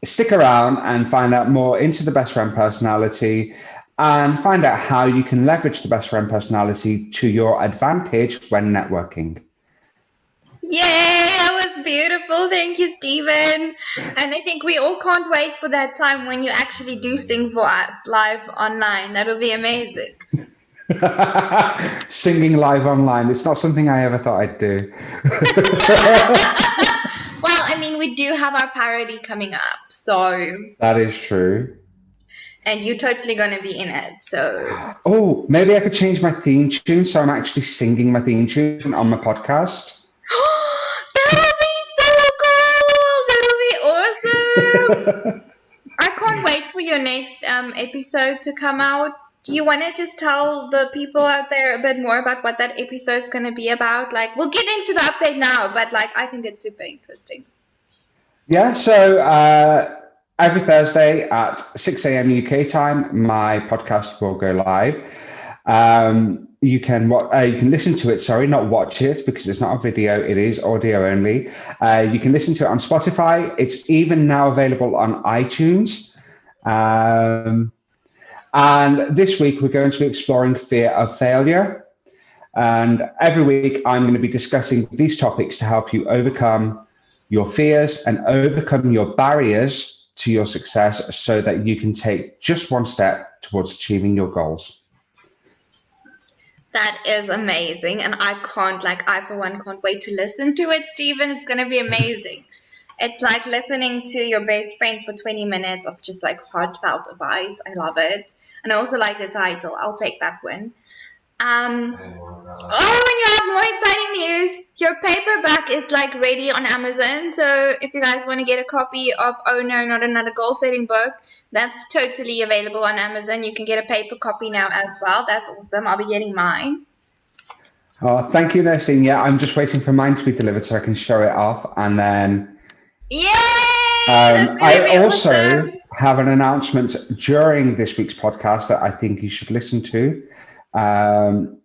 stick around and find out more into the best friend personality and find out how you can leverage the best friend personality to your advantage when networking. Yay, that was beautiful. Thank you, Stephen. And I think we all can't wait for that time when you actually do sing for us live online. That'll be amazing. Singing live online. It's not something I ever thought I'd do. Well, I mean, we do have our parody coming up, so. That is true. And you're totally going to be in it, so. Oh, maybe I could change my theme tune so I'm actually singing my theme tune on my podcast. That'll be so cool! That'll be awesome! I can't wait for your next episode to come out. Do you want to just tell the people out there a bit more about what that episode's going to be about? Like, we'll get into the update now, but like, I think it's super interesting. Yeah, so every Thursday at 6 a.m. UK time, my podcast will go live. You can listen to it, sorry, not watch it because it's not a video, it is audio only. You can listen to it on Spotify. It's even now available on iTunes. And this week we're going to be exploring fear of failure. And every week I'm going to be discussing these topics to help you overcome your fears and overcome your barriers to your success so that you can take just one step towards achieving your goals. That is amazing. And I for one can't wait to listen to it, Stephen. It's going to be amazing. It's like listening to your best friend for 20 minutes of just like heartfelt advice. I love it. And I also like the title. I'll take that one. And you have more exciting news. Your paperback is like ready on Amazon. So if you guys want to get a copy of Oh No, Not Another Goal Setting Book, that's totally available on Amazon. You can get a paper copy now as well. That's awesome. I'll be getting mine. Oh, thank you, Nestene. Yeah, I'm just waiting for mine to be delivered so I can show it off. And then I also have an announcement during this week's podcast that I think you should listen to.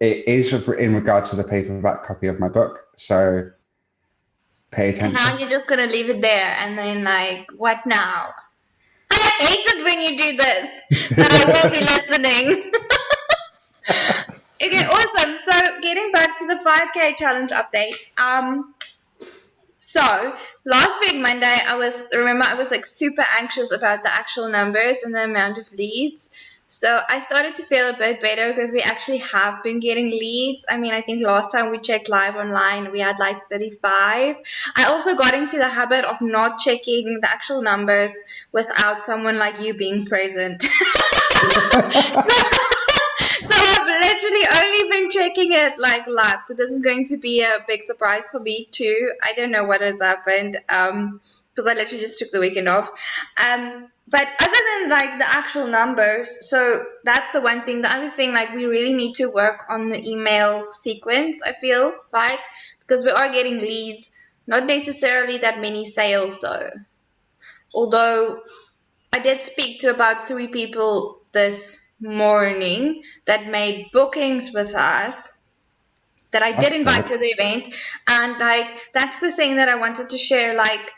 It is in regard to the paperback copy of my book, so pay attention. And now you're just going to leave it there and then like, what now? I hate it when you do this, but I will be listening. Okay, awesome. So getting back to the 5K challenge update. So last week, Monday, I was like super anxious about the actual numbers and the amount of leads. So I started to feel a bit better because we actually have been getting leads. I mean, I think last time we checked live online, we had like 35. I also got into the habit of not checking the actual numbers without someone like you being present. So I've literally only been checking it like live. So this is going to be a big surprise for me too. I don't know what has happened because I literally just took the weekend off. But other than like the actual numbers, so that's the one thing. The other thing, like we really need to work on the email sequence, I feel like, because we are getting leads, not necessarily that many sales though. Although I did speak to about 3 people this morning that made bookings with us that I did invite to the event. And like, that's the thing that I wanted to share, like,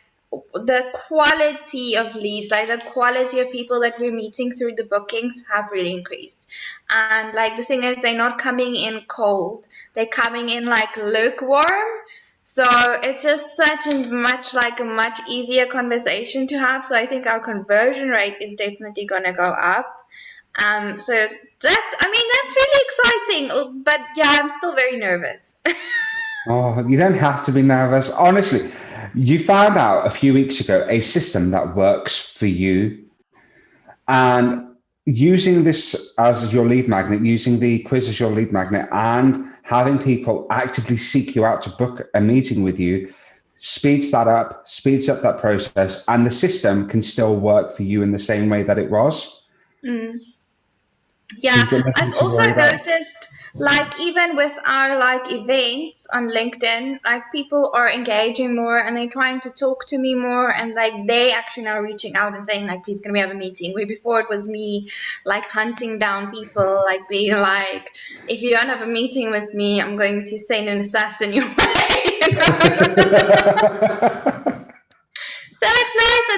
the quality of leads, like the quality of people that we're meeting through the bookings have really increased. And like the thing is, they're not coming in cold, they're coming in like lukewarm. So it's just such a much easier conversation to have. So I think our conversion rate is definitely going to go up. So that's really exciting. But yeah, I'm still very nervous. Oh, you don't have to be nervous. Honestly, you found out a few weeks ago a system that works for you. And using this as your lead magnet, using the quiz as your lead magnet, and having people actively seek you out to book a meeting with you speeds up that process, and the system can still work for you in the same way that it was. Yeah, I've also noticed, like, even with our like events on LinkedIn, like people are engaging more and they're trying to talk to me more, and like they actually now reaching out and saying like, please can we have a meeting? Where before it was me like hunting down people, like being like, if you don't have a meeting with me, I'm going to send an assassin your way.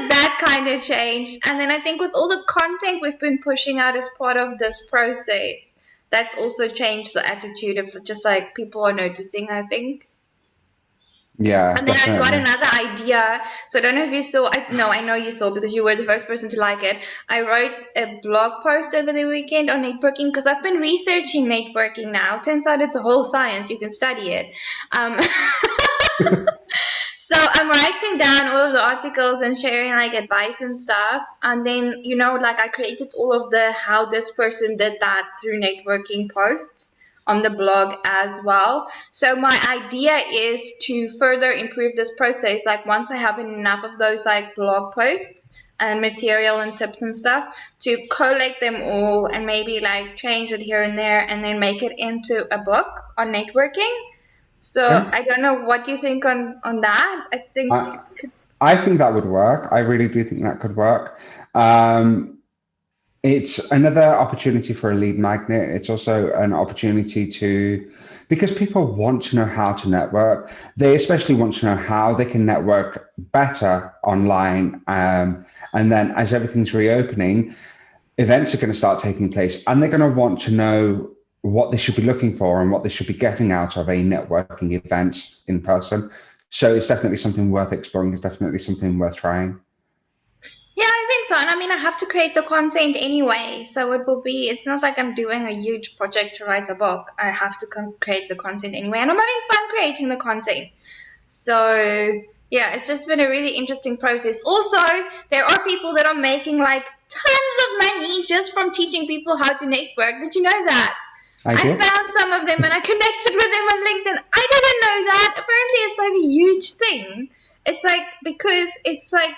that kind of changed. And then I think with all the content we've been pushing out as part of this process, that's also changed the attitude of just like people are noticing, I think. Yeah, And then I got definitely. another idea. So I don't know if you saw, I know you saw because you were the first person to like it. I wrote a blog post over the weekend on networking because I've been researching networking now. Turns out it's a whole science. You can study it. Um, So I'm writing down all of the articles and sharing like advice and stuff. And then, like I created all of the how this person did that through networking posts on the blog as well. So my idea is to further improve this process. Like once I have enough of those like blog posts and material and tips and stuff, to collect them all and maybe like change it here and there and then make it into a book on networking. So Yeah. I don't know what you think on that. I think I, I think that would work. I really do think that could work. It's another opportunity for a lead magnet. It's also an opportunity because people want to know how to network. They especially want to know how they can network better online. And then as everything's reopening, events are going to start taking place and they're going to want to know what they should be looking for and what they should be getting out of a networking event in person. So it's definitely something worth exploring. It's definitely something worth trying. Yeah, I think so. And I mean, I have to create the content anyway. So it's not like I'm doing a huge project to write a book. I have to create the content anyway. And I'm having fun creating the content. So yeah, it's just been a really interesting process. Also, there are people that are making like tons of money just from teaching people how to network. Did you know that? I I did. found some of them and I connected with them on LinkedIn. I didn't know that. Apparently, it's like a huge thing. It's like because it's like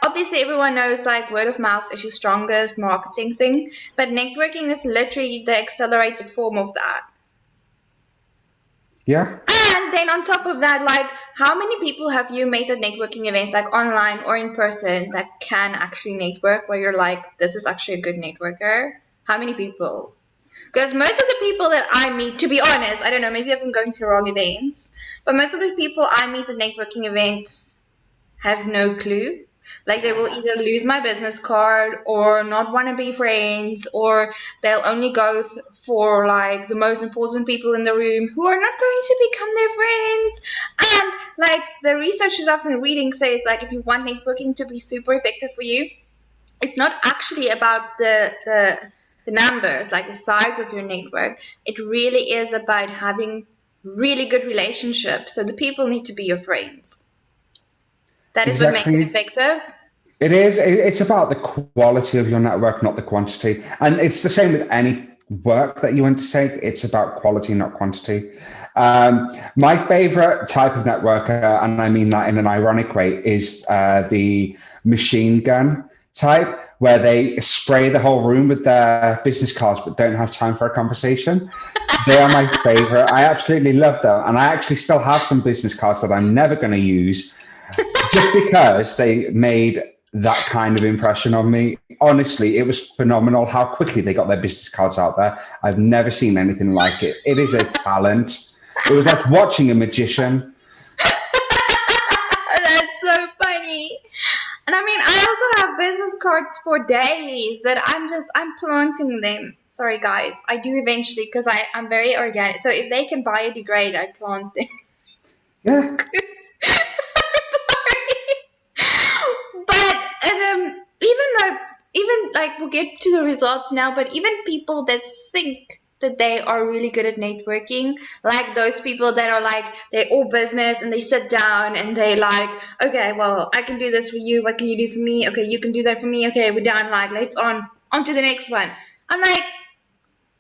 obviously everyone knows like word of mouth is your strongest marketing thing, but networking is literally the accelerated form of that. Yeah. And then on top of that, like how many people have you met at networking events, like online or in person, that can actually network where you're like, this is actually a good networker? How many people? Because most of the people that I meet, to be honest, I don't know, maybe I've been going to the wrong events, but most of the people I meet at networking events have no clue. Like they will either lose my business card or not want to be friends, or they'll only go for like the most important people in the room who are not going to become their friends. And like the research that I've been reading says like if you want networking to be super effective for you, it's not actually about the numbers, like the size of your network. It really is about having really good relationships. So the people need to be your friends. That is what makes it Exactly. effective. It is. It's about the quality of your network, not the quantity. And it's the same with any work that you undertake. It's about quality, not quantity. My favorite type of networker, and I mean that in an ironic way, is the machine gun type, where they spray the whole room with their business cards but don't have time for a conversation. They are my favorite. I absolutely love them. And I actually still have some business cards that I'm never going to use just because they made that kind of impression on me. Honestly, it was phenomenal how quickly they got their business cards out there. I've never seen anything like it. It is a talent. It was like watching a magician. That's so funny. And I mean, I also have business cards for days that I'm planting them. Sorry, guys. I do eventually because I'm very organic. So if they can biodegrade, I plant them. Yeah, But even like we'll get to the results now, but even people that think that they are really good at networking, like those people that are like they're all business and they sit down and they like, okay, well, I can do this for you. What can you do for me? Okay, you can do that for me. Okay, we're done. Like let's on to the next one. I'm like,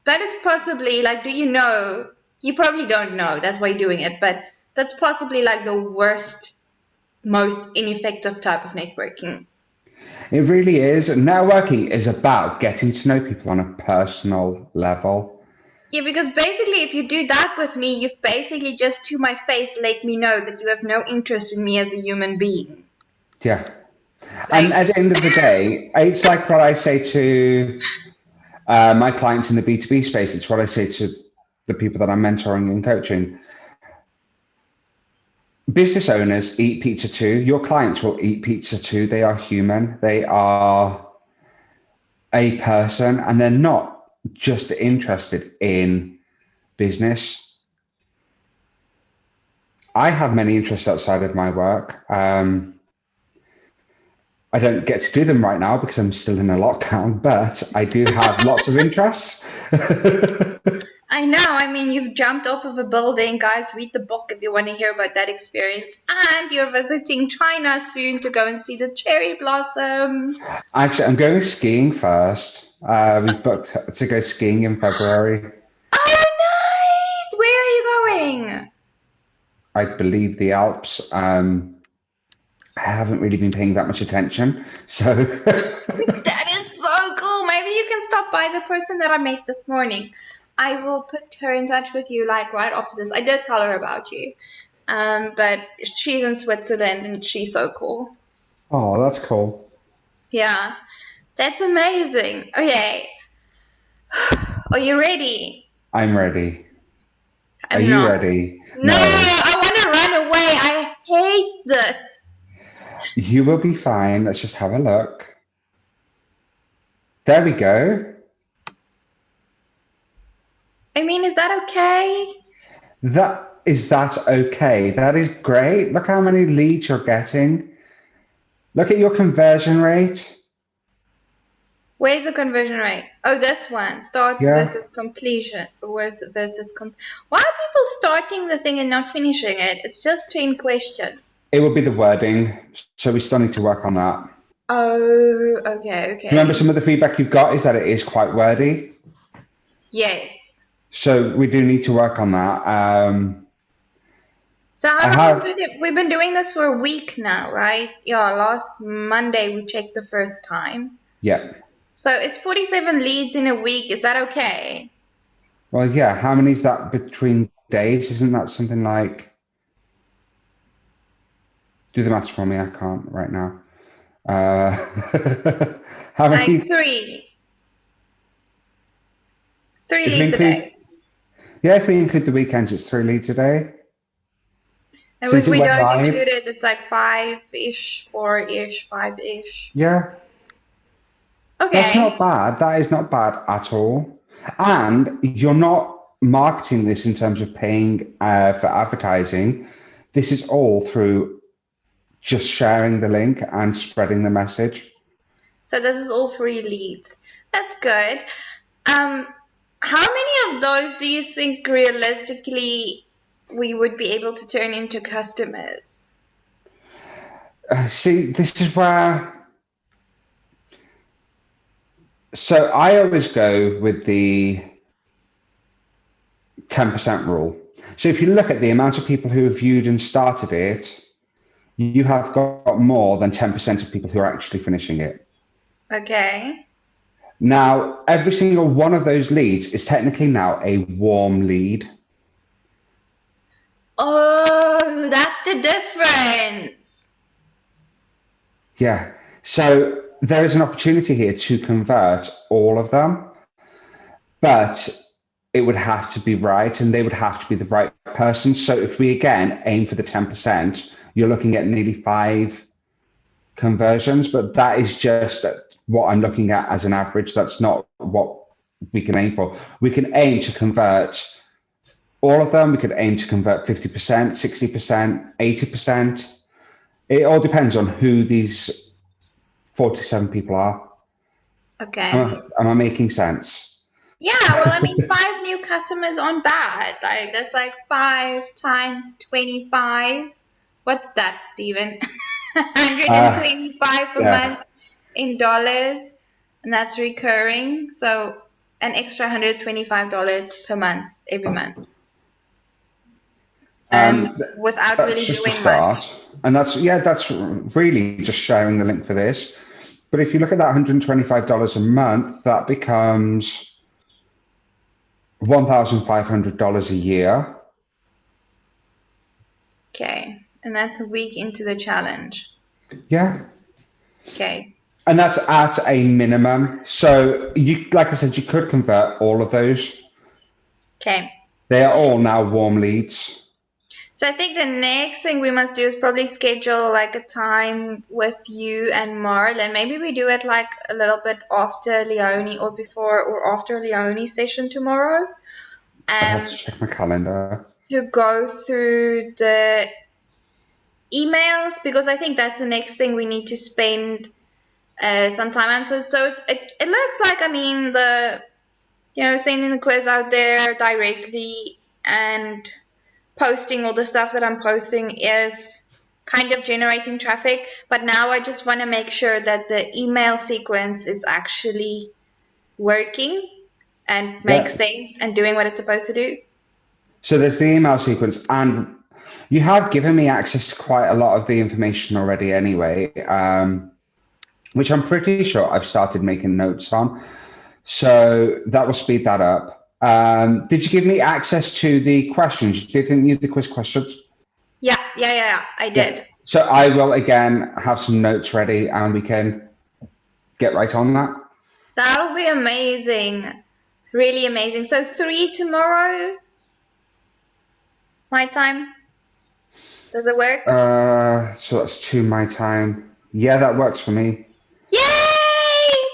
that is possibly like, do you know? You probably don't know. That's why you're doing it, but that's possibly like the worst, most ineffective type of networking. it really is. Networking is about getting to know people on a personal level. Yeah, because basically, if you do that with me, you've basically just to my face let me know that you have no interest in me as a human being. Yeah. And Like, at the end of the day, it's like what I say to my clients in the B2B space. It's what I say to the people that I'm mentoring and coaching. business owners eat pizza too. Your clients will eat pizza too. They are human. They are a person, and they're not just interested in business. I have many interests outside of my work. I don't get to do them right now because I'm still in a lockdown, but I do have lots of interests. I know. I mean, you've jumped off of a building. Guys, read the book if you want to hear about that experience. And you're visiting China soon to go and see the cherry blossoms. Actually, I'm going skiing first. We've booked to go skiing in February. Oh, nice! Where are you going? I believe the Alps. I haven't really been paying that much attention, so That is so cool. Maybe you can stop by the person that I met this morning. I will put her in touch with you like right after this. I did tell her about you. But she's in Switzerland and she's so cool. oh, that's cool. Yeah, that's amazing. Okay. Are you ready? I'm ready. Are I'm you not. ready? No, I want to run away. I hate this. You will be fine. Let's just have a look. There we go. I mean, is that okay? That's okay. That is great. Look how many leads you're getting. Look at your conversion rate. Where's the conversion rate? Oh, this one. Starts Yeah. versus completion. Why are people starting the thing and not finishing it? It's just 10 questions. It will be the wording, so we still need to work on that. Oh, okay. Do you remember some of the feedback you've got is that it is quite wordy? Yes. So we do need to work on that. So how long we've been doing this for a week now, right? Yeah, last Monday we checked the first time. Yeah. So it's 47 leads in a week. Is that okay? Well, yeah. How many is that between days? Isn't that something like? Do the maths for me. I can't right now. How many? Like three. 3 leads a day. Yeah, if we include the weekends, it's 3 leads a day. And Since if we it went don't live, include it, it's like 5-ish, 4-ish, 5-ish. yeah, Okay. that's not bad. That is not bad at all. And you're not marketing this in terms of paying for advertising. This is all through just sharing the link and spreading the message. So this is all free leads. That's good. How many of those do you think realistically we would be able to turn into customers? See, this is where. So I always go with the 10% rule. So if you look at the amount of people who have viewed and started it, you have got more than 10% of people who are actually finishing it. Okay. Now, every single one of those leads is technically now a warm lead. Oh, that's the difference. Yeah. So there is an opportunity here to convert all of them, but it would have to be right and they would have to be the right person. So if we again aim for the 10%, you're looking at nearly 5 conversions, but that is just what I'm looking at as an average. That's not what we can aim for. We can aim to convert all of them. We could aim to convert 50%, 60%, 80%. It all depends on who these 47 people are. Okay. Am I making sense? Yeah, well, I mean, 5 new customers aren't bad. Like, that's like 5 times 25. What's that, Stephen? 125 a month in dollars, and that's recurring. So an extra $125 per month every month. Without really doing much. And that's really just sharing the link for this. But if you look at that $125 a month, that becomes $1,500 a year. Okay. And that's a week into the challenge. Yeah. Okay. And that's at a minimum. So you, like I said, you could convert all of those. Okay. They are all now warm leads. So I think the next thing we must do is probably schedule like a time with you and Marlon. Maybe we do it like a little bit after Leonie or before or after Leonie's session tomorrow. I'd have to check my calendar. To go through the emails, because I think that's the next thing we need to spend some time on. So it looks like, I mean, sending the quiz out there directly and posting all the stuff that I'm posting is kind of generating traffic. But now I just want to make sure that the email sequence is actually working and makes sense and doing what it's supposed to do. So there's the email sequence, and you have given me access to quite a lot of the information already anyway, which I'm pretty sure I've started making notes on. So that will speed that up. Did you give me access to the questions? Didn't you, the quiz questions? Yeah, I did. Yeah. So I will again have some notes ready and we can get right on that. That'll be amazing. Really amazing. So 3 tomorrow, my time. Does it work? So that's 2 my time. Yeah, that works for me. Yay!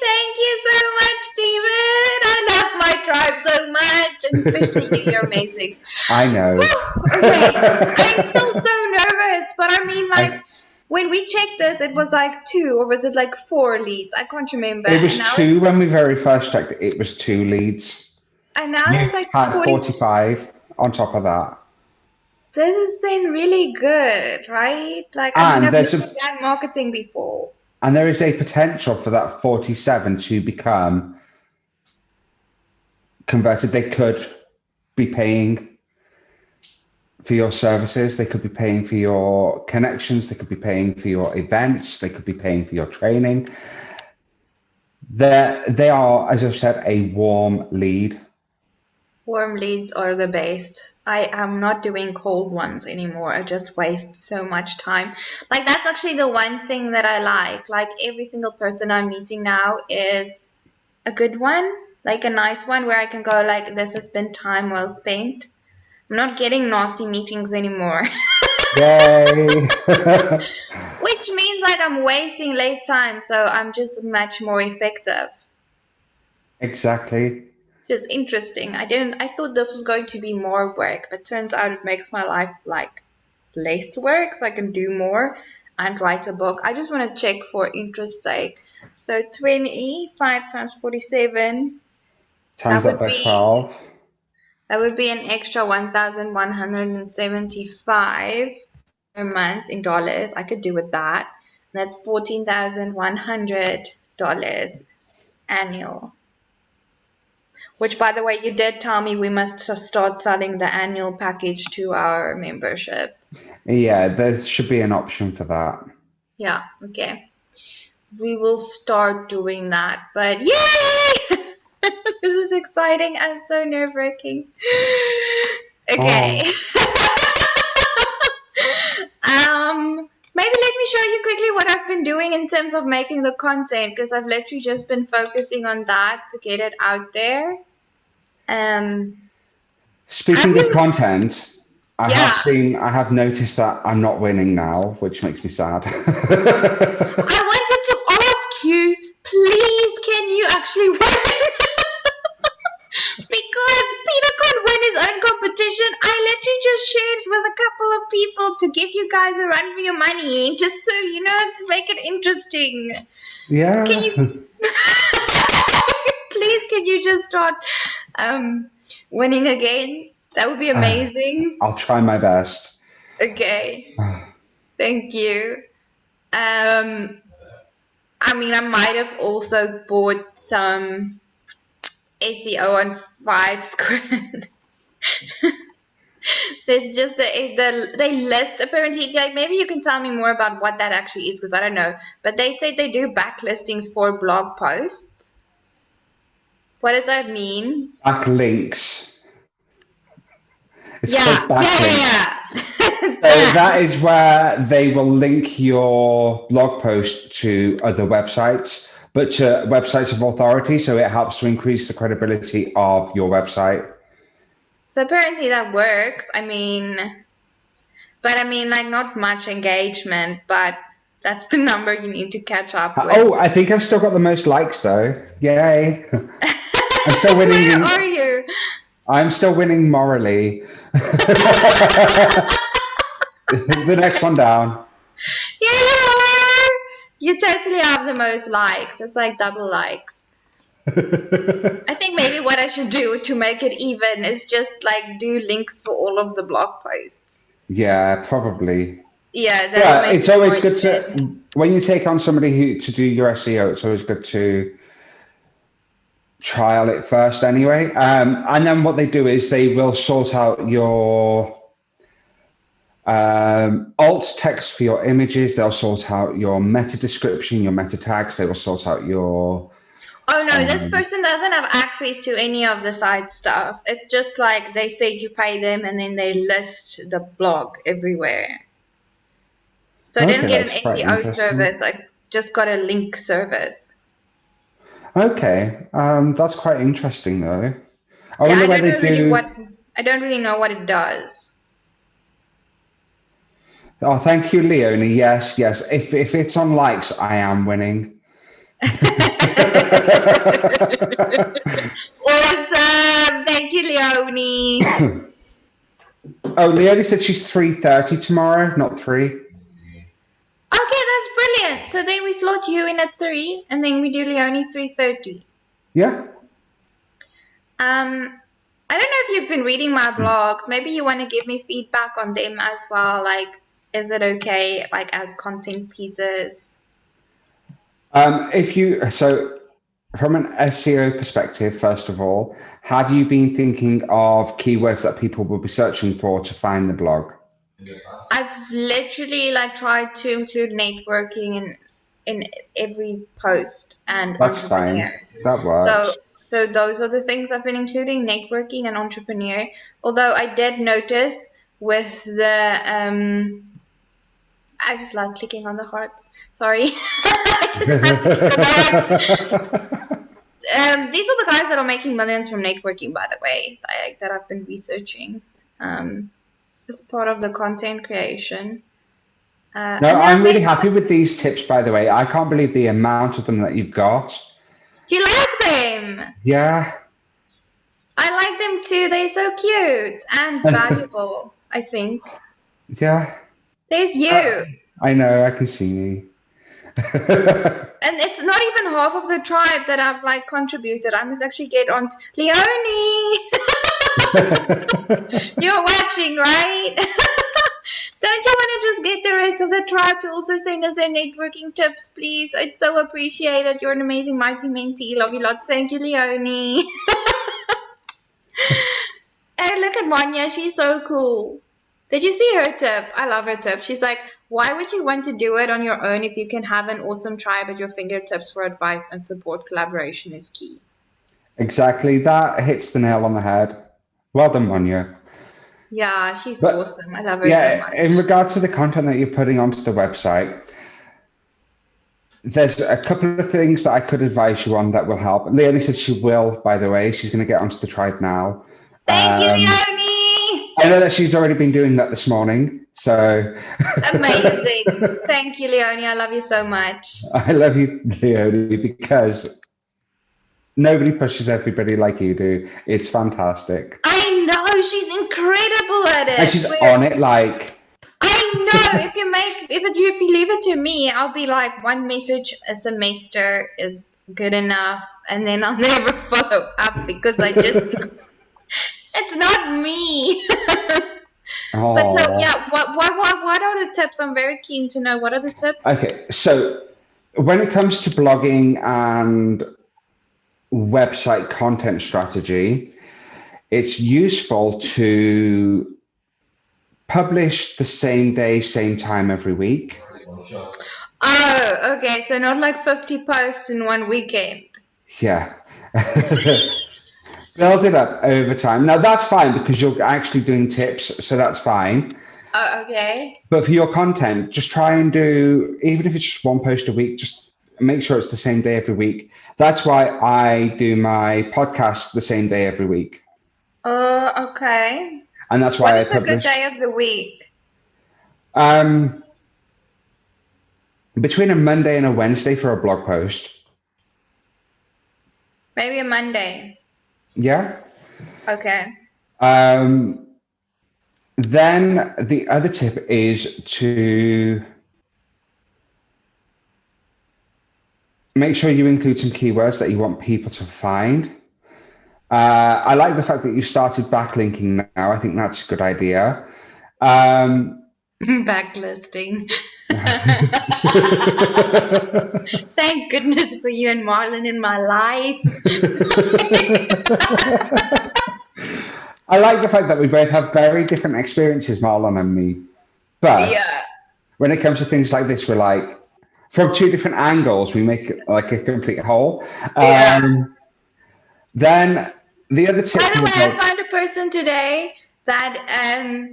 Thank you so much, Steven. I love my tribe so much, and especially you. You're amazing. I know. Okay, I'm still so nervous, but I mean, like, when we checked this, it was like 2, or was it like 4 leads? I can't remember. It was 2 when we very first checked it. It was 2 leads. And now You it's like had 45 on top of that. This is then really good, right? Like, I mean, I've never done marketing before. And there is a potential for that 47 to become converted. They could be paying for your services. They could be paying for your connections. They could be paying for your events. They could be paying for your training. They are, as I've said, a warm lead. Warm leads are the best. I am not doing cold ones anymore. I just waste so much time. Like, that's actually the one thing that I like. Like, every single person I'm meeting now is a good one, like a nice one where I can go like, this has been time well spent. I'm not getting nasty meetings anymore. Yay! Which means like I'm wasting less time, so I'm just much more effective. Exactly. Just interesting. I thought this was going to be more work, but turns out it makes my life like less work, so I can do more and write a book. I just want to check for interest's sake. So 25 times 47 times that by 12. That would be an extra 1,175 per month in dollars. I could do with that. That's $14,100 annual. Which, by the way, you did tell me we must start selling the annual package to our membership. Yeah, there should be an option for that. Yeah, okay. We will start doing that. But yay! This is exciting and so nerve-wracking. Okay. Maybe let me show you quickly what I've been doing in terms of making the content, because I've literally just been focusing on that to get it out there. Speaking of content, I have noticed that I'm not winning now, which makes me sad. I wanted to ask you, please, can you actually win? Because Peter can't win his own competition. I literally just shared with a couple of people to give you guys a run for your money, just so you know, to make it interesting. Yeah. Can you please, can you just start winning again? That would be amazing. I'll try my best. Okay. Thank you. I mean, I might have also bought some SEO on 5Screen. There's just they list apparently. Like, maybe you can tell me more about what that actually is, because I don't know. But they said they do backlistings for blog posts. What does that mean? Backlinks. It's called backlinks. Yeah. So that is where they will link your blog post to other websites, but to websites of authority. So it helps to increase the credibility of your website. So apparently that works. I mean, But I mean, like, not much engagement, but that's the number you need to catch up with. Oh, I think I've still got the most likes though. Yay. I'm still winning. Where are you? I'm still winning morally. The next one down. Yeah, you totally have the most likes. It's like double likes. I think maybe what I should do to make it even is just like do links for all of the blog posts. Yeah, probably. Yeah, But it's always good to, when you take on somebody to do your SEO, it's always good to trial it first anyway. And then what they do is they will sort out your alt text for your images. They'll sort out your meta description, your meta tags. They will sort out your... Oh no, this person doesn't have access to any of the site stuff. It's just like they said you pay them and then they list the blog everywhere. So I didn't get an SEO service. I just got a link service. Okay, that's quite interesting though. I don't really know what it does. Oh, thank you, Leonie. Yes. If it's on likes, I am winning. Awesome. Thank you, Leonie. Oh, Leonie said she's 3:30 tomorrow, not 3. Okay, that's brilliant. So then we slot you in at 3 and then we do Leonie 3:30. Yeah. I don't know if you've been reading my blogs. Maybe you want to give me feedback on them as well. Like, is it okay, like, as content pieces? So from an SEO perspective, first of all, have you been thinking of keywords that people will be searching for to find the blog? I've literally like tried to include networking in every post and that's fine. That works. So those are the things I've been including, networking and entrepreneur. Although I did notice with the I just love clicking on the hearts. Sorry. I just have to click on them. These are the guys that are making millions from networking, by the way, that I've been researching as part of the content creation. No, I'm really happy with these tips, by the way. I can't believe the amount of them that you've got. Do you like them? Yeah. I like them too. They're so cute and valuable, I think. Yeah. There's you. I know, I can see me. And it's not even half of the tribe that I've like contributed. I must actually get on Leonie. You're watching, right? Don't you want to just get the rest of the tribe to also send us their networking tips, please? I'd so appreciate it. You're an amazing, mighty mentee. Love you lots. Thank you, Leonie. Hey, look at Manya. She's so cool. Did you see her tip? I love her tip. She's like, why would you want to do it on your own if you can have an awesome tribe at your fingertips for advice and support? Collaboration is key. Exactly. That hits the nail on the head. Well done, Manya. Yeah, she's awesome. I love her so much. In regard to the content that you're putting onto the website, there's a couple of things that I could advise you on that will help. Leonie said she will, by the way. She's going to get onto the tribe now. Thank you, Leonie. I know that she's already been doing that this morning. So amazing. Thank you, Leonie. I love you so much. I love you, Leonie, because nobody pushes everybody like you do. It's fantastic. I know. She's incredible at it. And she's on it like... I know. If you leave it to me, I'll be like, one message a semester is good enough. And then I'll never follow up because I just... It's not me. But so, yeah, what are the tips? I'm very keen to know. What are the tips? Okay, so when it comes to blogging and website content strategy, it's useful to publish the same day, same time every week. Oh, okay. So not like 50 posts in one weekend. Yeah. Build it up over time. Now, that's fine because you're actually doing tips, so that's fine. Oh, okay. But for your content, just try and do, even if it's just one post a week, just make sure it's the same day every week. That's why I do my podcast the same day every week. Okay. And that's why What is a good day of the week? Um, between a Monday and a Wednesday for a blog post. Maybe a Monday. Yeah. Okay. Then the other tip is to make sure you include some keywords that you want people to find. I like the fact that you started backlinking now. I think that's a good idea. Backlisting. Thank goodness for you and Marlon in my life. I like the fact that we both have very different experiences, Marlon and me. But Yeah. when it comes to things like this, we're like, from two different angles, we make it like a complete whole. Yeah. Then the other tip By for the way, the I blog, found a person today that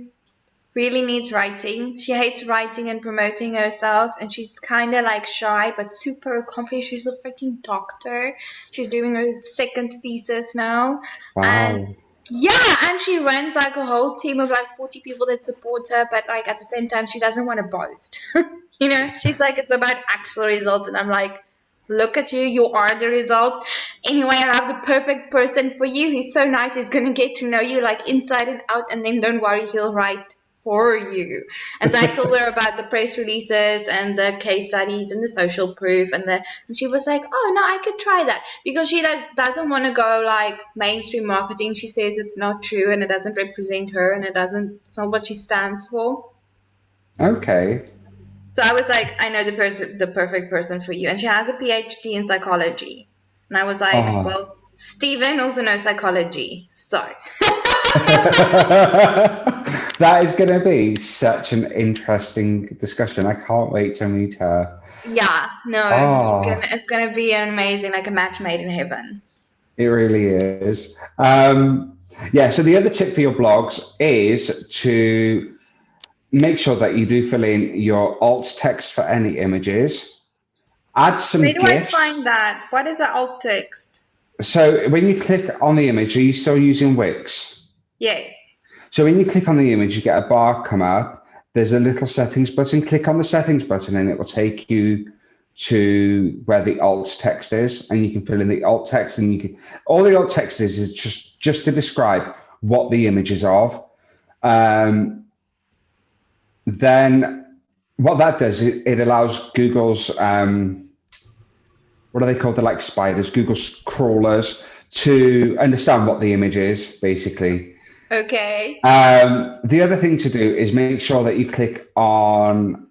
really needs writing. She hates writing and promoting herself, and she's kind of like shy but super accomplished. She's a freaking doctor. She's doing her second thesis now, and wow. yeah, and she runs like a whole team of like 40 people that support her, but like at the same time, she doesn't want to boast. You know, she's like, it's about actual results, and I'm like, look at you, you are the result. Anyway, I have the perfect person for you. He's so nice. He's going to get to know you like inside and out, and then don't worry, he'll write for you. And so I told her about the press releases and the case studies and the social proof, and she was like, oh no, I could try that, because she doesn't want to go like mainstream marketing. She says it's not true and it doesn't represent her and it's not what she stands for. Okay. So I was like, I know the perfect person for you. And she has a PhD in psychology. And I was like, Oh. well, Stephen also knows psychology. So That is going to be such an interesting discussion. I can't wait to meet her. yeah, no, Oh, it's gonna be an amazing, like a match made in heaven. it really is. Yeah, so the other tip for your blogs is to make sure that you do fill in your alt text for any images. Add Where some do I GIFs. find that? What is the alt text? So when you click on the image, are you still using Wix? Yes. So when you click on the image, you get a bar come up. There's a little settings button. Click on the settings button and it will take you to where the alt text is, and you can fill in the alt text, and you can all the alt text is just to describe what the image is of. Then what that does, it allows Google's what are they called? They're like spiders, Google's crawlers, to understand what the image is, basically. Okay. The other thing to do is make sure that you click on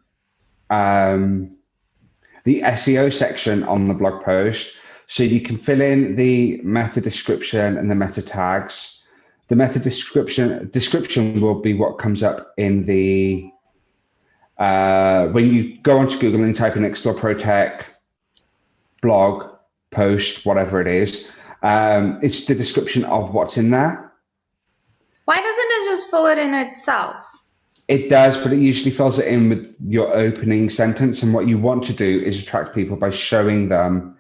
the SEO section on the blog post, so you can fill in the meta description and the meta tags. The meta description will be what comes up in the when you go onto Google and type in Explore ProTech blog post, whatever it is. It's the description of what's in there. Why doesn't it just fill it in itself? It does, but it usually fills it in with your opening sentence. And what you want to do is attract people by showing them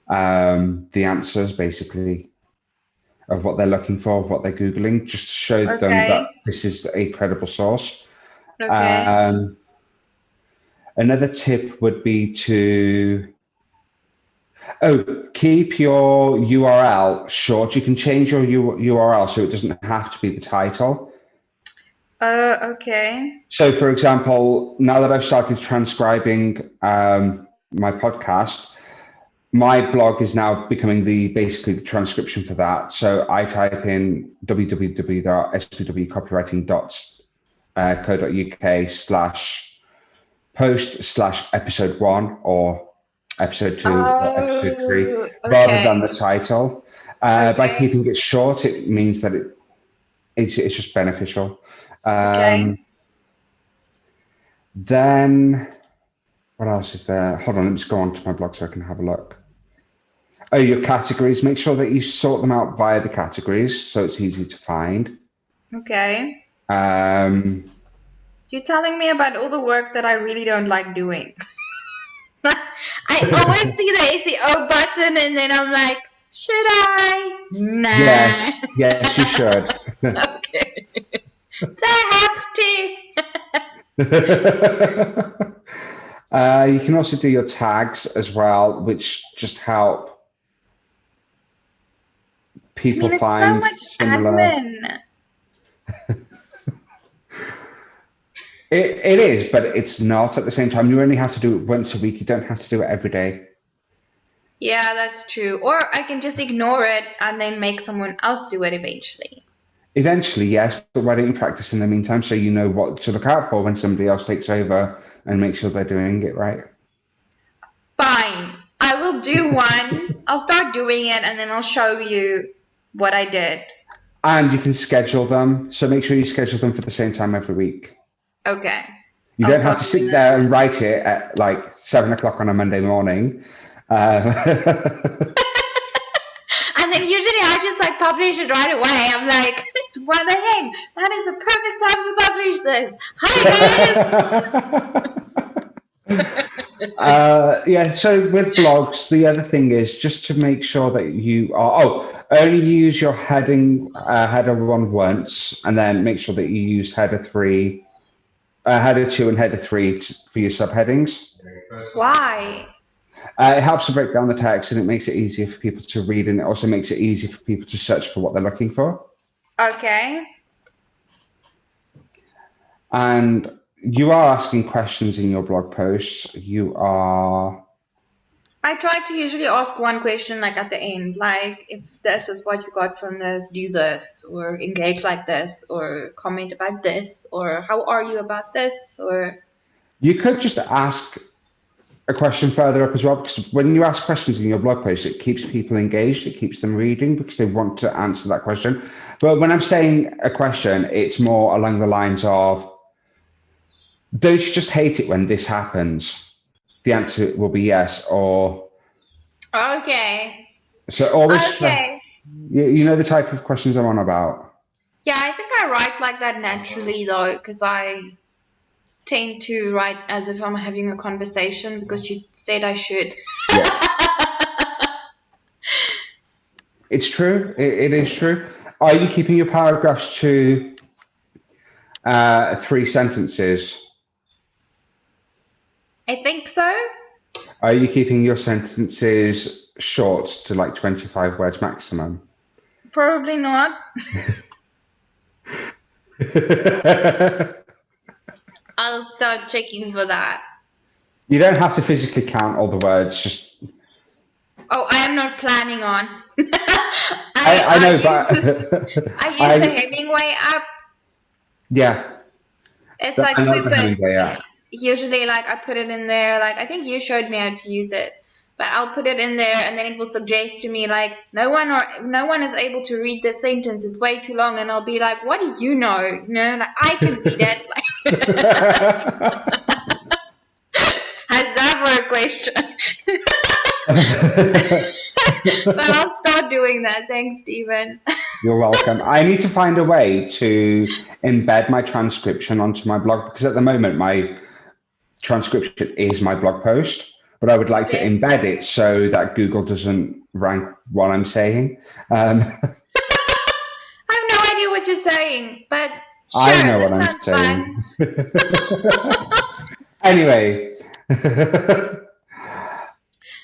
the answers, basically, of what they're looking for, of what they're Googling, just to show them that Okay. this is a credible source. Okay. Another tip would be to keep your URL short. You can change your URL so it doesn't have to be the title. Okay. So, for example, now that I've started transcribing my podcast, my blog is now becoming basically the transcription for that. So I type in www.spwcopywriting.co.uk/post/episode 1 or episode 2 or episode 3, Oh, rather than okay. the title. By Okay. keeping it short, it means that it's just beneficial. Okay. Then what else is there? Hold on, let me just go on to my blog so I can have a look. Oh, your categories. Make sure that you sort them out via the categories so it's easy to find. Okay. Um, You're telling me about all the work that I really don't like doing. I always see the SEO button and then I'm like, should I? Nah. yes, you should. Okay. Do I have to? You can also do your tags as well, which just help I people mean, it's so find much similar. admin. It is, but it's not at the same time. You only have to do it once a week. You don't have to do it every day. Yeah, that's true. Or I can just ignore it and then make someone else do it eventually. Eventually, yes, but why don't you practice in the meantime so you know what to look out for when somebody else takes over and make sure they're doing it right? Fine. I will do one. I'll start doing it and then I'll show you what I did. And you can schedule them. So make sure you schedule them for the same time every week. Okay. You I'll don't have start to doing sit that there then. and write it at like 7 o'clock on a Monday morning. And then usually I just like publish it right away. I'm like, it's 1 a.m. That is the perfect time to publish this. Hi Yeah, so with blogs, the other thing is just to make sure that you are, only use your header one once, and then make sure that you use header two and header three for your subheadings. guys. Why? It helps to break down the text and it makes it easier for people to read, and it also makes it easier for people to search for what they're looking for. Okay. And you are asking questions in your blog posts. You are. I try to usually ask one question like at the end, like if this is what you got from this, do this, or engage like this, or comment about this, or how are you about this, or You could just ask a question further up as well, because when you ask questions in your blog post, it keeps people engaged, it keeps them reading because they want to answer that question. But when I'm saying a question, it's more along the lines of, don't you just hate it when this happens? The answer will be yes, or okay. so always, Okay. you know the type of questions I'm on about. Yeah, I think I write like that naturally though, because I tend to write as if I'm having a conversation because you said I should. Yeah, it's true. It is true. Are you keeping your paragraphs to 3 sentences? I think so. Are you keeping your sentences short to like 25 words maximum? Probably not. I'll start checking for that. You don't have to physically count all the words. Just Oh, I am not planning on. I know, I but use the Hemingway app. yeah, It's like I know the super. Hemingway app. Usually, like I put it in there. Like I think you showed me how to use it, but I'll put it in there, and then it will suggest to me like no one is able to read this sentence. It's way too long, and I'll be like, what do you know? You know, like I can read it. Like, how's that for a question? But I'll start doing that. Thanks, Stephen. You're welcome. I need to find a way to embed my transcription onto my blog because at the moment my transcription is my blog post, but I would like to Okay. embed it so that Google doesn't rank what I'm saying. I have no idea what you're saying, but I sure, know that what I'm sounds fun. saying. Anyway.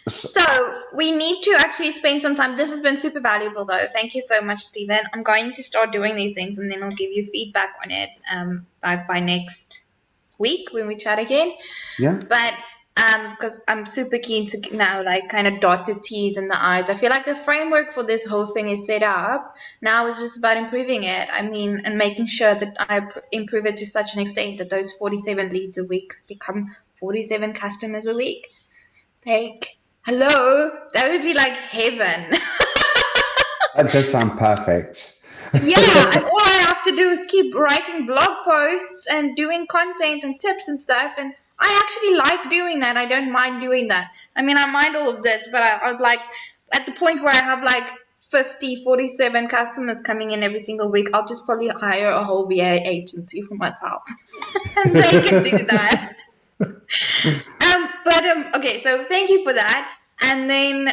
So we need to actually spend some time. This has been super valuable, though. Thank you so much, Stephen. I'm going to start doing these things, and then I'll give you feedback on it, like by next week when we chat again. Yeah. But because I'm super keen to now, like, kind of dot the T's and the I's. I feel like the framework for this whole thing is set up. Now it's just about improving it. I mean, and making sure that I improve it to such an extent that those 47 leads a week become 47 customers a week. Like, hello, that would be like heaven. That does sound perfect. Yeah, and all I have to do is keep writing blog posts and doing content and tips and stuff. And I actually like doing that. I don't mind doing that. I mean, I mind all of this, but I'd like at the point where I have like 47 customers coming in every single week, I'll just probably hire a whole VA agency for myself. And they can do that. Okay, so thank you for that. And then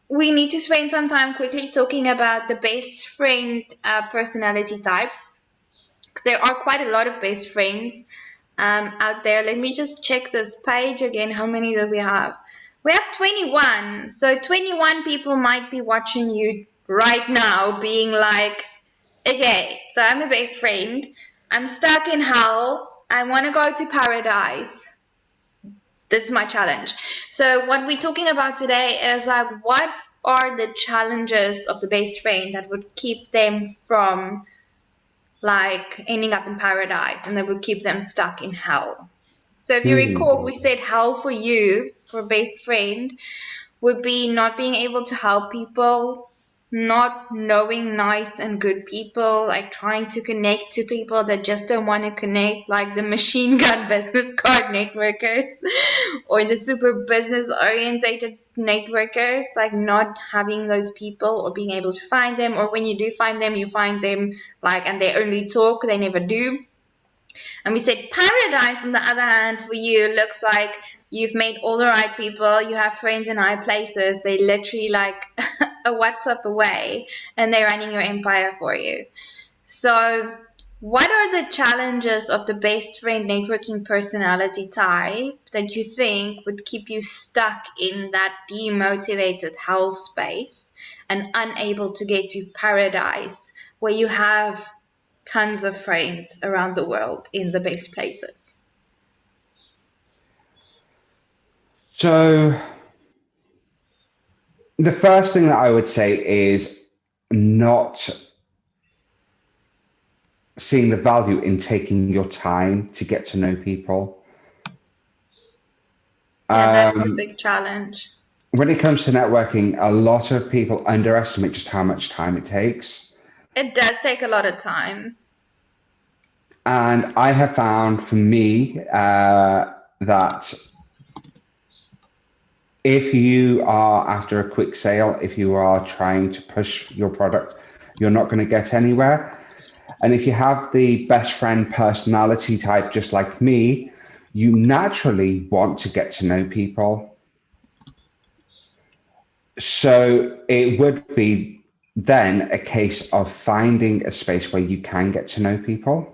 we need to spend some time quickly talking about the best friend personality type, because there are quite a lot of best friends. out there. Let me just check this page again. How many do we have? We have 21. So 21 people might be watching you right now being like, okay, so I'm a best friend. I'm stuck in hell. I want to go to paradise. This is my challenge. So what we're talking about today is like, what are the challenges of the best friend that would keep them from like ending up in paradise and that would keep them stuck in hell? So if you recall, we said hell for you, for best friend, would be not being able to help people, not knowing nice and good people, like trying to connect to people that just don't want to connect, like the machine gun business card networkers or the super business orientated networkers, like not having those people or being able to find them, or when you do find them, you find them like, and they only talk, they never do. And we said paradise, on the other hand, for you looks like you've made all the right people, you have friends in high places, they literally like a WhatsApp away, and they're running your empire for you. So what are the challenges of the best friend networking personality type that you think would keep you stuck in that demotivated hell space and unable to get to paradise where you have tons of friends around the world in the best places? So the first thing that I would say is not seeing the value in taking your time to get to know people. Yeah, that is a big challenge. When it comes to networking, a lot of people underestimate just how much time it takes. It does take a lot of time. And I have found for me that if you are after a quick sale, if you are trying to push your product, you're not going to get anywhere. And if you have the best friend personality type, just like me, you naturally want to get to know people. So it would be then a case of finding a space where you can get to know people.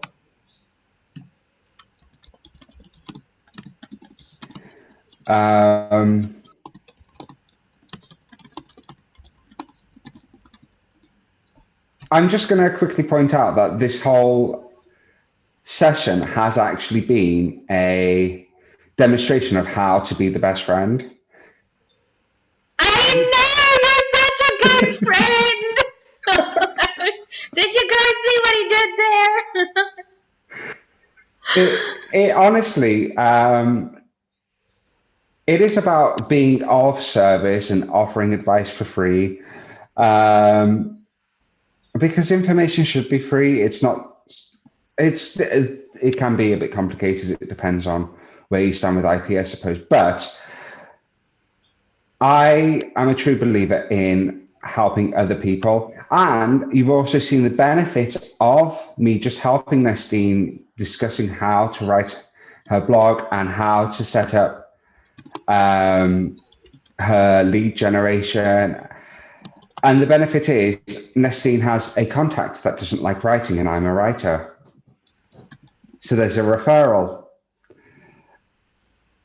I'm just going to quickly point out that this whole session has actually been a demonstration of how to be the best friend. I know, you're such a good friend. Did you guys see what he did there? It honestly, it is about being of service and offering advice for free. Because information should be free. It can be a bit complicated. It depends on where you stand with IP, I suppose. But I am a true believer in helping other people. And you've also seen the benefit of me just helping Nestene discussing how to write her blog and how to set up her lead generation. And the benefit is Nestene has a contact that doesn't like writing, and I'm a writer. So there's a referral.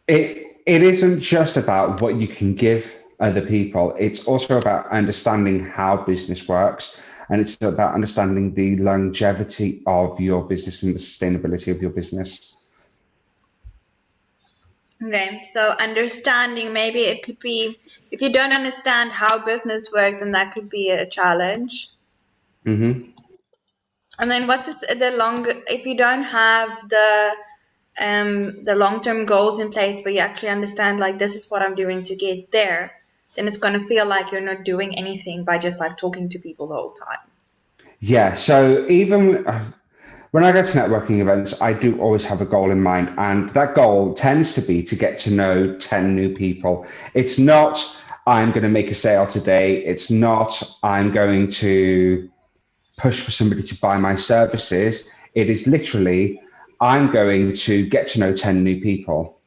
It isn't just about what you can give other people. It's also about understanding how business works. And it's about understanding the longevity of your business and the sustainability of your business. Okay, so understanding, maybe it could be, if you don't understand how business works, then that could be a challenge. Mm-hmm. And then if you don't have the long-term goals in place where you actually understand, like, this is what I'm doing to get there, then it's going to feel like you're not doing anything by just like talking to people the whole time. Yeah, so even when I go to networking events, I do always have a goal in mind, and that goal tends to be to get to know 10 new people. It's not, I'm going to make a sale today. It's not, I'm going to push for somebody to buy my services. It is literally, I'm going to get to know 10 new people.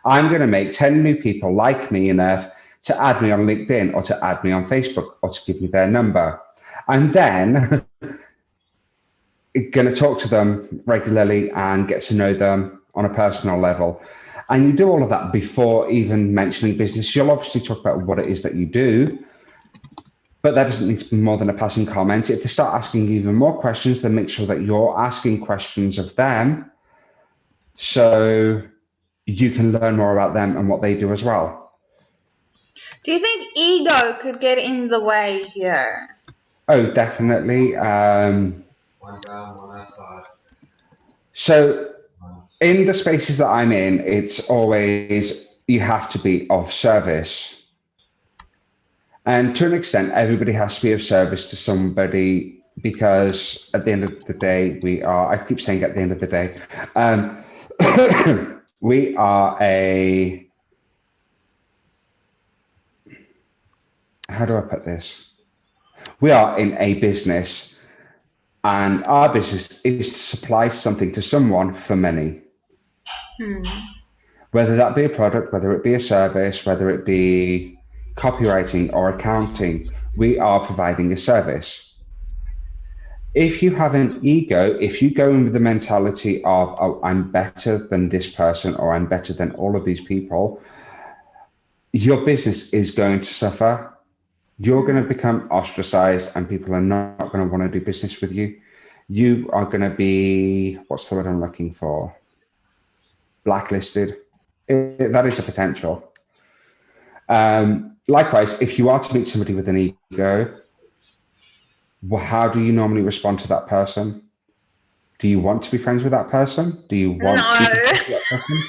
I'm going to make 10 new people like me enough to add me on LinkedIn or to add me on Facebook or to give me their number. And then going to talk to them regularly and get to know them on a personal level. And you do all of that before even mentioning business. You'll obviously talk about what it is that you do, but that doesn't need to be more than a passing comment. If they start asking even more questions, then make sure that you're asking questions of them so you can learn more about them and what they do as well. Do you think ego could get in the way here? Oh, definitely. So in the spaces that I'm in, it's always you have to be of service. And to an extent, everybody has to be of service to somebody because at the end of the day, I keep saying at the end of the day, we are how do I put this? We are in a business, and our business is to supply something to someone for money. Whether that be a product, whether it be a service, whether it be copywriting or accounting, we are providing a service. If you have an ego, if you go in with the mentality of, oh, I'm better than this person or I'm better than all of these people, your business is going to suffer. You're going to become ostracized and people are not going to want to do business with you. You are going to be, what's the word I'm looking for? Blacklisted. That is a potential. Likewise, if you are to meet somebody with an ego, well, how do you normally respond to that person? Do you want to be friends with that person? Do you want to be friends with that person?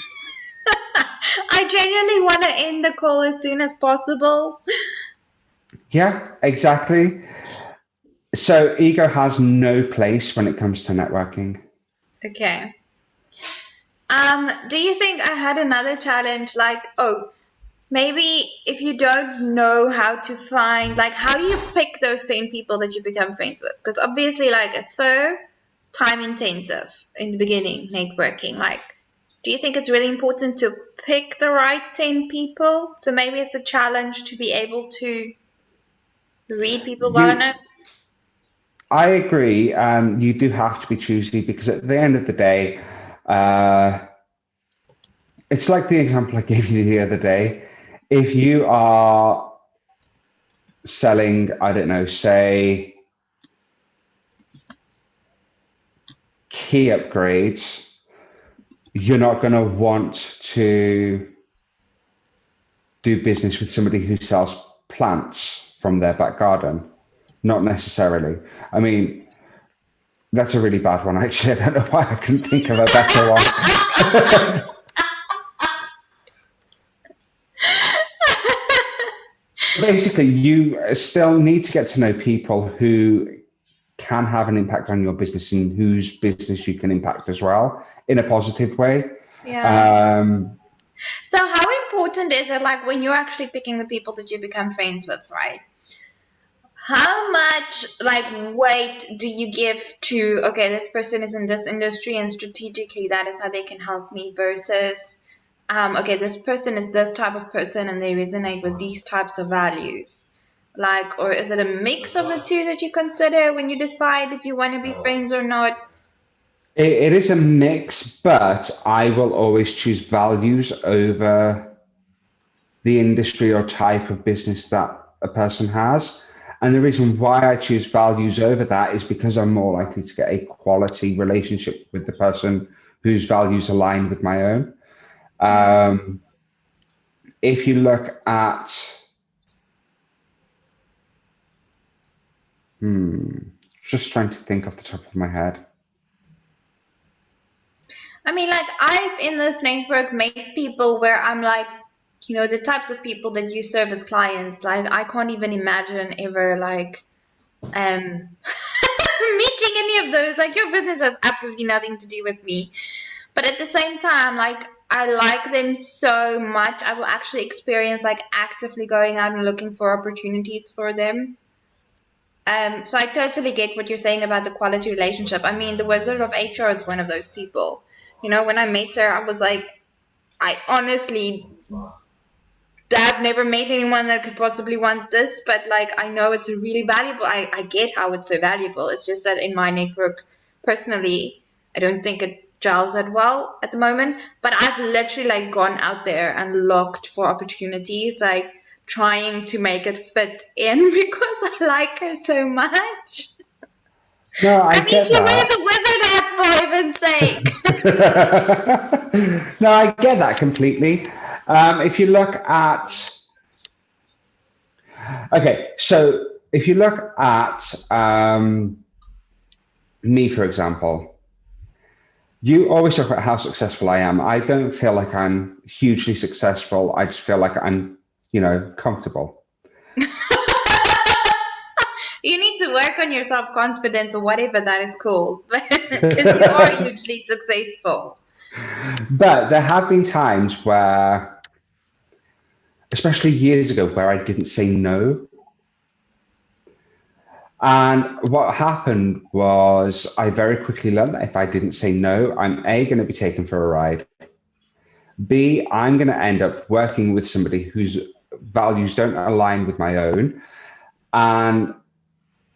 I genuinely want to end the call as soon as possible. Yeah, exactly. So ego has no place when it comes to networking. Okay. Do you think I had another challenge like, maybe if you don't know how to find, like, how do you pick those same people that you become friends with? Because obviously, like, it's so time intensive in the beginning, networking. Like, do you think it's really important to pick the right 10 people? So maybe it's a challenge to be able to read people well enough? I agree. You do have to be choosy because at the end of the day, it's like the example I gave you the other day. If you are selling, I don't know, say key upgrades, you're not going to want to do business with somebody who sells plants from their back garden. Not necessarily. I mean, that's a really bad one, actually. I don't know why I couldn't think of a better one. Basically, you still need to get to know people who can have an impact on your business and whose business you can impact as well in a positive way. Yeah. So how important is it, like, when you're actually picking the people that you become friends with, right? How much, like, weight do you give to, okay, this person is in this industry and strategically that is how they can help me versus, okay, this person is this type of person and they resonate with these types of values? Like, or is it a mix of the two that you consider when you decide if you want to be friends or not? It is a mix, but I will always choose values over the industry or type of business that a person has. And the reason why I choose values over that is because I'm more likely to get a quality relationship with the person whose values align with my own. If you look at, just trying to think off the top of my head. I mean, like, I've in this network made people where I'm like, you know, the types of people that you serve as clients, like, I can't even imagine ever, like, meeting any of those. Like, your business has absolutely nothing to do with me. But at the same time, like, I like them so much, I will actually experience, like, actively going out and looking for opportunities for them. So I totally get what you're saying about the quality relationship. I mean, the Wizard of HR is one of those people. You know, when I met her, I was like, I honestly have never met anyone that could possibly want this, but like, I know it's really valuable. I get how it's so valuable. It's just that in my network, personally, I don't think gels that well at the moment. But I've literally like gone out there and looked for opportunities, like trying to make it fit in because I like her so much. No, I I mean, get she wears that. a wizard hat for heaven's sake. No, I get that completely. If you look at, okay, so if you look at me, for example, you always talk about how successful I am. I don't feel like I'm hugely successful. I just feel like I'm, comfortable. You need to work on your self-confidence or whatever that is called, because you are hugely successful. But there have been times where, especially years ago, where I didn't say no. And what happened was I very quickly learned that if I didn't say no, I'm A, going to be taken for a ride. B, I'm going to end up working with somebody whose values don't align with my own. And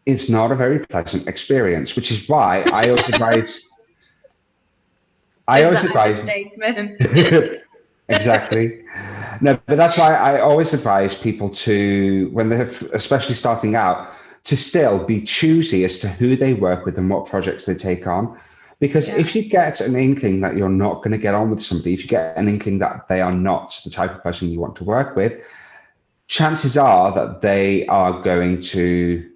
it's not a very pleasant experience, which is why I always advise. It's an understatement. Exactly. No, but that's why I always advise people to, when they're especially starting out, to still be choosy as to who they work with and what projects they take on. Because if you get an inkling that you're not going to get on with somebody, if you get an inkling that they are not the type of person you want to work with, chances are that they are going to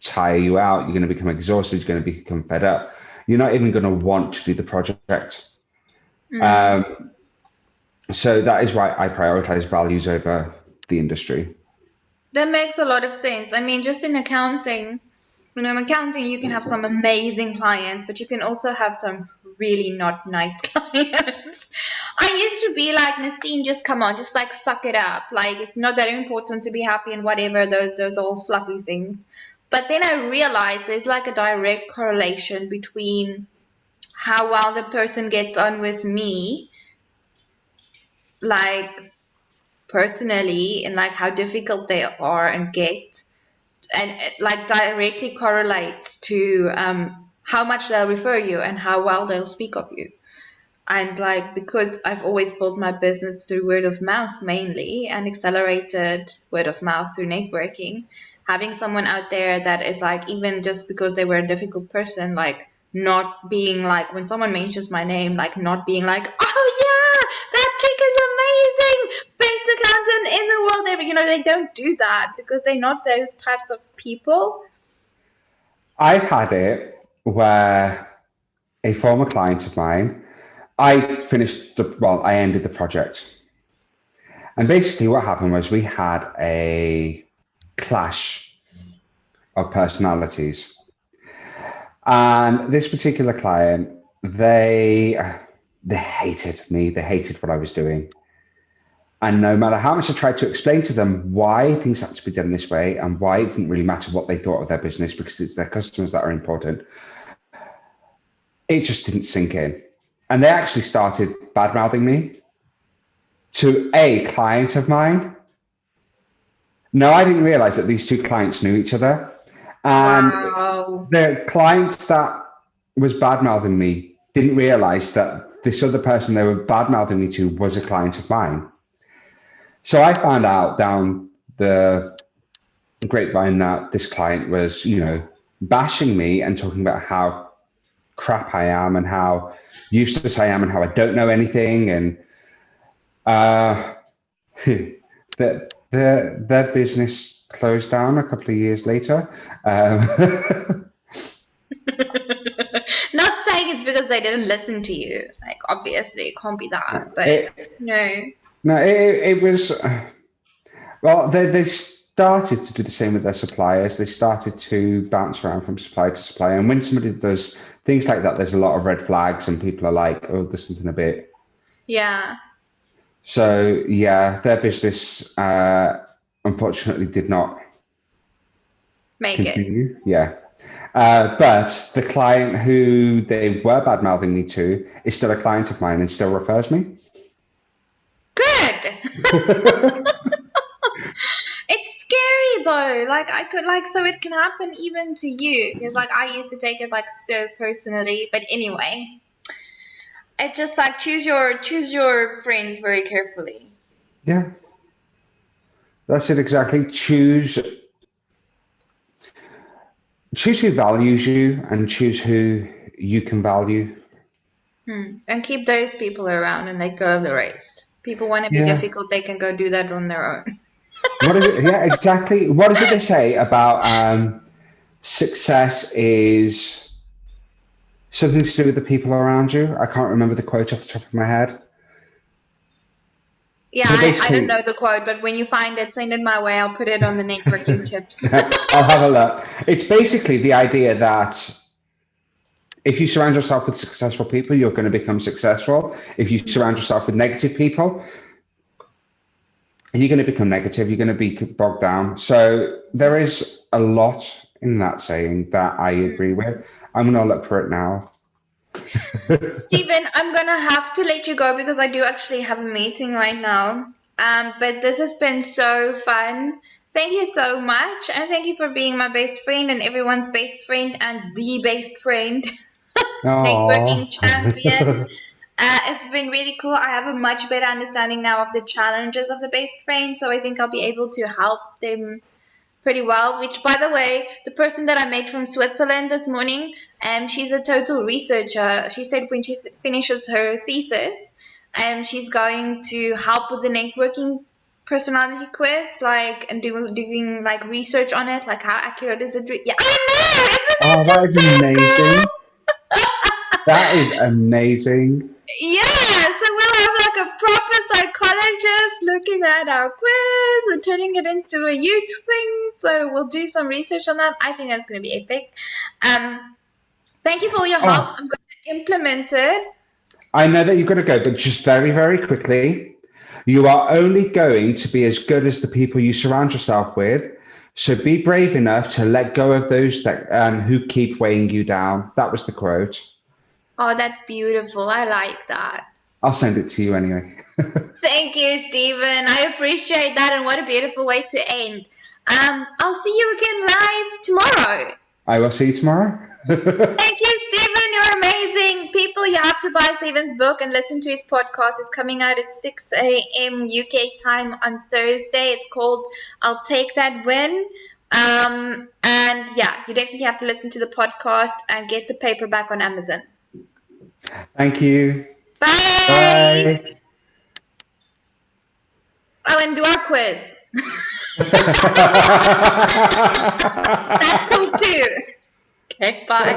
tire you out. You're going to become exhausted. You're going to become fed up. You're not even going to want to do the project. So that is why I prioritize values over the industry. That makes a lot of sense. I mean, just in accounting, in accounting, you can have some amazing clients, but you can also have some really not nice clients. I used to be like, Nestene, just come on, just like suck it up. Like, it's not that important to be happy and whatever, those are all fluffy things. But then I realized there's like a direct correlation between how well the person gets on with me, like personally, and like how difficult they are and get, and it like directly correlates to how much they'll refer you and how well they'll speak of you. And like, because I've always built my business through word of mouth mainly and accelerated word of mouth through networking, having someone out there that is like, even just because they were a difficult person, like not being like, when someone mentions my name, like not being like, oh yeah, that chick is amazing, best accountant in the world ever. They don't do that because they're not those types of people. I've had it where a former client of mine, I ended the project. And basically what happened was we had a clash of personalities. And this particular client, they hated me. They hated what I was doing. And no matter how much I tried to explain to them why things had to be done this way and why it didn't really matter what they thought of their business because it's their customers that are important, it just didn't sink in. And they actually started bad-mouthing me to a client of mine. No, I didn't realize that these two clients knew each other. And Wow. the client that was bad-mouthing me didn't realize that this other person they were bad-mouthing me to was a client of mine. So I found out down the grapevine that this client was, bashing me and talking about how crap I am and how useless I am and how I don't know anything. And their business closed down a couple of years later. Not saying it's because they didn't listen to you. Like, obviously, it can't be that. But it was. Well, they started to do the same with their suppliers. They started to bounce around from supplier to supplier. And when somebody does things like that, there's a lot of red flags, and people are like, "Oh, there's something a bit." Yeah. So yeah, their business unfortunately did not Make continue. Yeah. But the client who they were bad mouthing me to is still a client of mine and still refers me. Good. It's scary though. Like I could so it can happen even to you. Because like I used to take it like so personally. But anyway, it's just like choose your friends very carefully. Yeah, that's it exactly. Choose who values you and choose who you can value. And keep those people around and let go of the rest. People want to be Yeah. difficult, they can go do that on their own. What is it? Yeah, exactly. What is it they say about success is something to do with the people around you? I can't remember the quote off the top of my head. Yeah, But I don't know basically, the quote, but when you find it, send it my way. I'll put it on the networking tips. I'll have a look. It's basically the idea that if you surround yourself with successful people, you're going to become successful. If you surround yourself with negative people, you're going to become negative. You're going to be bogged down. So there is a lot in that saying that I agree with. I'm going to look for it now. Stephen, I'm gonna have to let you go because I do actually have a meeting right now. But this has been so fun. Thank you so much, and thank you for being my best friend and everyone's best friend and the best friend, networking champion. Oh, It's been really cool. I have a much better understanding now of the challenges of the best friend, so I think I'll be able to help them pretty well. Which, by the way, the person that I met from Switzerland this morning, she's a total researcher. She said when she finishes her thesis, she's going to help with the networking personality quiz, like and doing like research on it, like how accurate is it? Yeah, I know, isn't that oh, that just is so amazing. cool? That is amazing. Yeah, so we'll have like a proper psychologist looking at our quiz and turning it into a huge thing. So we'll do some research on that. I think that's going to be epic. Thank you for your help. Oh, I'm going to implement it. I know that you're going to go, but just very, very quickly, you are only going to be as good as the people you surround yourself with. So be brave enough to let go of those that who keep weighing you down. That was the quote. Oh, that's beautiful. I like that. I'll send it to you anyway. Thank you, Stephen. I appreciate that, and what a beautiful way to end. I'll see you again live tomorrow. I will see you tomorrow. Thank you, Stephen. You're amazing. People, you have to buy Stephen's book and listen to his podcast. It's coming out at 6 a.m. UK time on Thursday. It's called I'll Take That Win. And yeah, you definitely have to listen to the podcast and get the paperback on Amazon. Thank you. Bye. Bye. Oh, and do our quiz. That's cool too. Okay, bye.